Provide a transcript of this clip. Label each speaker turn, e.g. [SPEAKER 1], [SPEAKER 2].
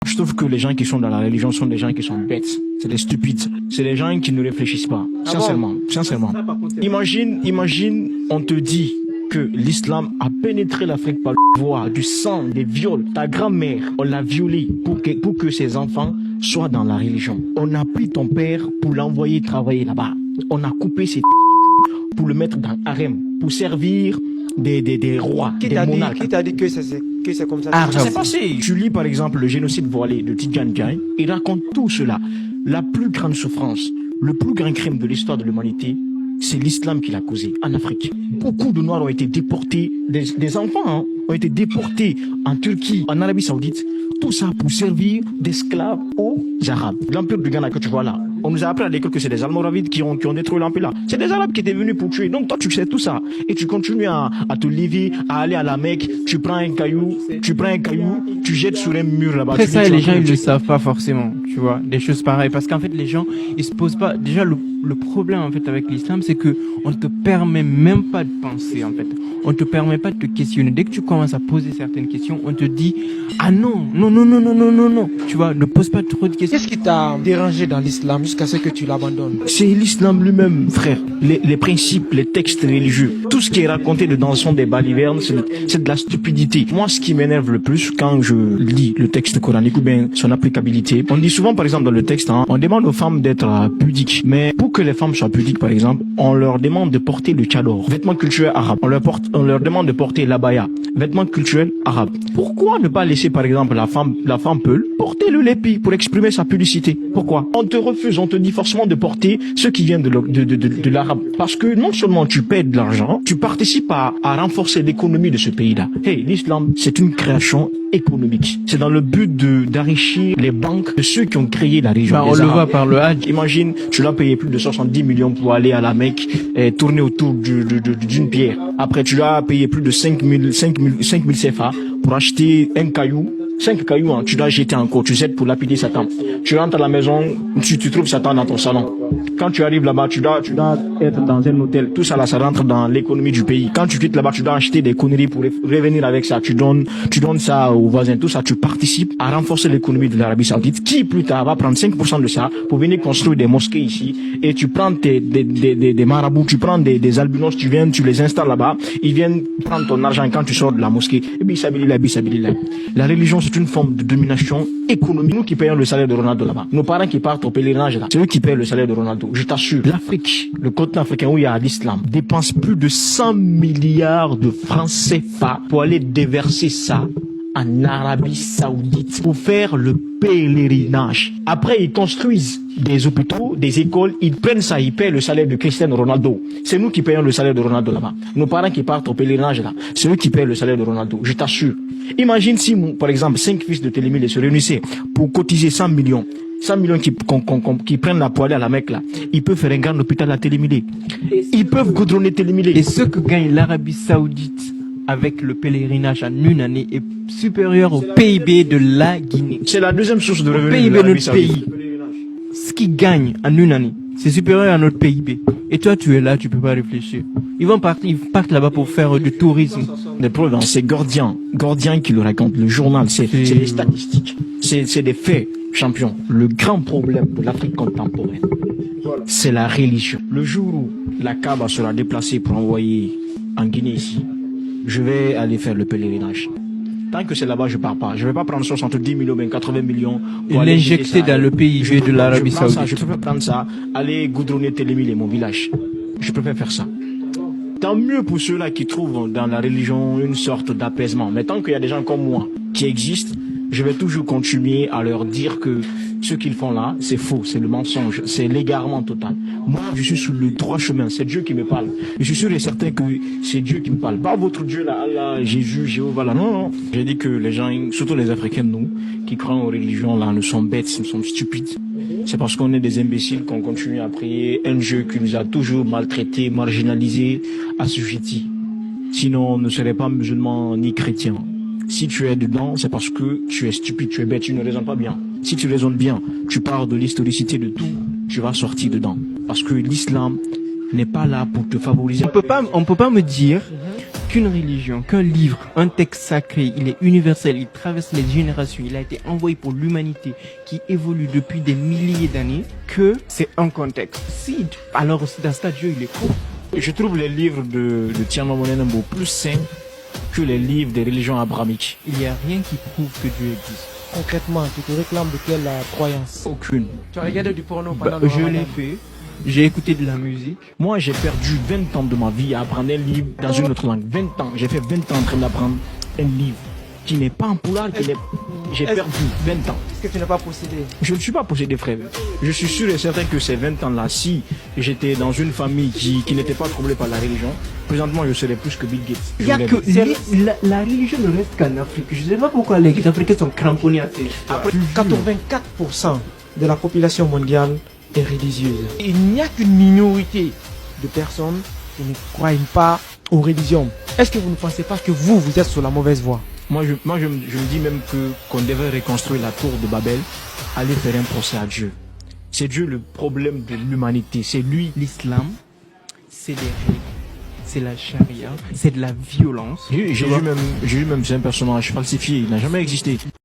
[SPEAKER 1] Je trouve que les gens qui sont dans la religion sont des gens qui sont bêtes. C'est des stupides. C'est des gens qui ne réfléchissent pas. Sincèrement. Sincèrement. Imagine, on te dit que l'islam a pénétré l'Afrique par le voie du sang, des viols. Ta grand-mère, on l'a violée pour que ses enfants soient dans la religion. On a pris ton père pour l'envoyer travailler là-bas. On a coupé ses pour le mettre dans harem, pour servir des rois, des monarques.
[SPEAKER 2] Qui t'a dit que c'est comme ça?
[SPEAKER 1] Ça s'est passé. Tu lis par exemple le génocide voilé de Tidjane Gaye. Il raconte tout cela. La plus grande souffrance, le plus grand crime de l'histoire de l'humanité, c'est l'islam qui l'a causé en Afrique. Beaucoup de Noirs ont été déportés, des enfants ont été déportés en Turquie, en Arabie Saoudite. Tout ça pour servir d'esclaves aux Arabes. L'empire du Ghana que tu vois là, on nous a appris à l'école que c'est des Almoravides qui ont détruit l'empire là. C'est des Arabes qui étaient venus pour tuer. Donc toi tu sais tout ça. Et tu continues à te lever, à aller à la Mecque, tu prends un caillou, tu jettes sur un mur là-bas.
[SPEAKER 3] Après ça, les gens ils le savent pas forcément, tu vois, des choses pareilles. Parce qu'en fait les gens, ils se posent pas, déjà le problème en fait avec l'islam, c'est que on te permet même pas de penser en fait. On te permet pas de te questionner. Dès que tu commences à poser certaines questions, on te dit ah non. Tu vois, ne pose pas trop de questions.
[SPEAKER 2] Qu'est-ce qui t'a dérangé dans l'islam jusqu'à ce que tu l'abandonnes?
[SPEAKER 1] C'est l'islam lui-même, frère. Les principes, les textes religieux, tout ce qui est raconté dedans sont des balivernes, c'est de la stupidité. Moi, ce qui m'énerve le plus quand je lis le texte coranique ou bien son applicabilité, on dit souvent par exemple dans le texte, on demande aux femmes d'être pudiques. Mais pour que les femmes soient pudiques par exemple, on leur demande de porter le tchador, vêtement culturel arabe. On leur demande de porter l'abaya, vêtement culturel arabe. Pourquoi ne pas laisser par exemple la femme peut porter le lépi pour exprimer sa pudicité? Pourquoi? On te refuse, on te dit forcément de porter ce qui vient de l'arabe. Parce que non seulement tu paies de l'argent, tu participes à renforcer l'économie de ce pays-là. Hey, l'islam, c'est une création économique. C'est dans le but d'enrichir les banques de ceux qui ont créé la région.
[SPEAKER 3] On le voit par le Hajj.
[SPEAKER 1] Imagine, tu dois payer plus de 70 millions pour aller à la Mecque et tourner autour d'une pierre. Après, tu dois payer plus de 5000 CFA pour acheter un caillou. 5 cailloux, tu dois jeter encore, tu jettes pour lapider Satan. Tu rentres à la maison, tu trouves Satan dans ton salon. Quand tu arrives là-bas, tu dois être dans un hôtel. Tout ça là, ça rentre dans l'économie du pays. Quand tu quittes là-bas, tu dois acheter des conneries pour revenir avec ça. Tu donnes ça aux voisins. Tout ça, tu participes à renforcer l'économie de l'Arabie Saoudite, qui plus tard va prendre 5% de ça pour venir construire des mosquées ici. Et tu prends des marabouts, tu prends des albinos, tu les installes là-bas. Ils viennent prendre ton argent quand tu sors de la mosquée. Et bisabilillah. La religion, c'est une forme de domination économique. Nous qui payons le salaire de Ronaldo là-bas, nos parents qui partent au pèlerinage là, c'est eux qui payent le salaire de Ronaldo. Je t'assure, l'Afrique, le continent africain où il y a l'islam, dépense plus de 100 milliards de francs CFA pour aller déverser ça en Arabie Saoudite pour faire le pèlerinage. Après, ils construisent des hôpitaux, des écoles, ils prennent ça, ils paient le salaire de Cristiano Ronaldo. C'est nous qui payons le salaire de Ronaldo là-bas. Nos parents qui partent au pèlerinage là, c'est eux qui payent le salaire de Ronaldo. Je t'assure. Imagine si, par exemple, 5 fils de Télémile se réunissaient pour cotiser 100 millions. 100 millions qui prennent la poêle à la Mecque là, ils peuvent faire un grand hôpital à Télémilé. Ils peuvent goudronner Télémilé.
[SPEAKER 3] Et ce que gagne l'Arabie Saoudite avec le pèlerinage en une année est supérieur au PIB de la Guinée.
[SPEAKER 1] C'est la deuxième source de revenus.
[SPEAKER 3] Le PIB de notre pays. Ce qu'ils gagnent en une année, c'est supérieur à notre PIB. Et toi, tu es là, tu peux pas réfléchir. Ils partent là-bas pour faire du tourisme.
[SPEAKER 1] Des preuves, c'est Gordian qui le raconte. Le journal, c'est les statistiques. C'est des faits, champion. Le grand problème de l'Afrique contemporaine, c'est la religion. Le jour où la Kaaba sera déplacée pour envoyer en Guinée ici, je vais aller faire le pèlerinage. Tant que c'est là-bas, je pars pas. Je vais pas prendre 70 millions, 80 millions
[SPEAKER 3] pour l'injecter dans le PIB de l'Arabie Saoudite.
[SPEAKER 1] Je préfère prendre ça, aller goudronner Télémile, mon village. Je préfère faire ça. Tant mieux pour ceux-là qui trouvent dans la religion une sorte d'apaisement. Mais tant qu'il y a des gens comme moi qui existent, je vais toujours continuer à leur dire que ce qu'ils font là, c'est faux, c'est le mensonge, c'est l'égarement total. Moi, je suis sur le droit chemin, c'est Dieu qui me parle. Je suis sûr et certain que c'est Dieu qui me parle. Pas votre Dieu là, Allah, Jésus, Jéhovah là, non. J'ai dit que les gens, surtout les Africains, nous, qui croient aux religions là, nous sommes bêtes, nous sommes stupides. C'est parce qu'on est des imbéciles qu'on continue à prier un Dieu qui nous a toujours maltraités, marginalisés, assujettis. Sinon, on ne serait pas musulman ni chrétien. Si tu es dedans, c'est parce que tu es stupide, tu es bête, tu ne raisonnes pas bien. Si tu raisonnes bien, tu pars de l'historicité de tout, tu vas sortir dedans. Parce que l'islam n'est pas là pour te favoriser.
[SPEAKER 3] On peut pas me dire qu'une religion, qu'un livre, un texte sacré, il est universel, il traverse les générations, il a été envoyé pour l'humanité qui évolue depuis des milliers d'années, que c'est un contexte. Si, alors dans ce Dieu, il est faux.
[SPEAKER 1] Je trouve les livres de Tiananmen Nembo plus sains que les livres des religions abrahamiques.
[SPEAKER 3] Il n'y a rien qui prouve que Dieu existe.
[SPEAKER 2] Concrètement, tu te réclames de quelle croyance?
[SPEAKER 1] Aucune.
[SPEAKER 2] Tu as regardé du porno pendant le
[SPEAKER 3] Je
[SPEAKER 2] Ramadan?
[SPEAKER 3] l'ai fait. J'ai écouté de la musique.
[SPEAKER 1] Moi, j'ai perdu 20 ans de ma vie à apprendre un livre dans une autre langue. 20 ans. J'ai fait 20 ans en train d'apprendre un livre qui n'est pas en poulard. J'ai perdu 20 ans.
[SPEAKER 2] Est-ce que tu n'as pas possédé?
[SPEAKER 1] Je ne suis pas possédé, frère. Je suis sûr et certain que ces 20 ans-là, si j'étais dans une famille qui n'était pas troublée par la religion, présentement, je serais plus que Bill Gates.
[SPEAKER 3] Il y a que la religion ne reste qu'en Afrique. Je ne sais pas pourquoi les Africains sont cramponnés à ça.
[SPEAKER 2] 84% de la population mondiale est religieuse. Il n'y a qu'une minorité de personnes qui ne croient pas aux religions. Est-ce que vous ne pensez pas que vous êtes sur la mauvaise voie?
[SPEAKER 1] Moi, je me dis même qu'on devrait reconstruire la tour de Babel, aller faire un procès à Dieu. C'est Dieu le problème de l'humanité. C'est lui.
[SPEAKER 3] L'islam, c'est des règles, c'est la charia, c'est de la violence.
[SPEAKER 1] J'ai vu même, c'est un personnage falsifié. Il n'a jamais existé.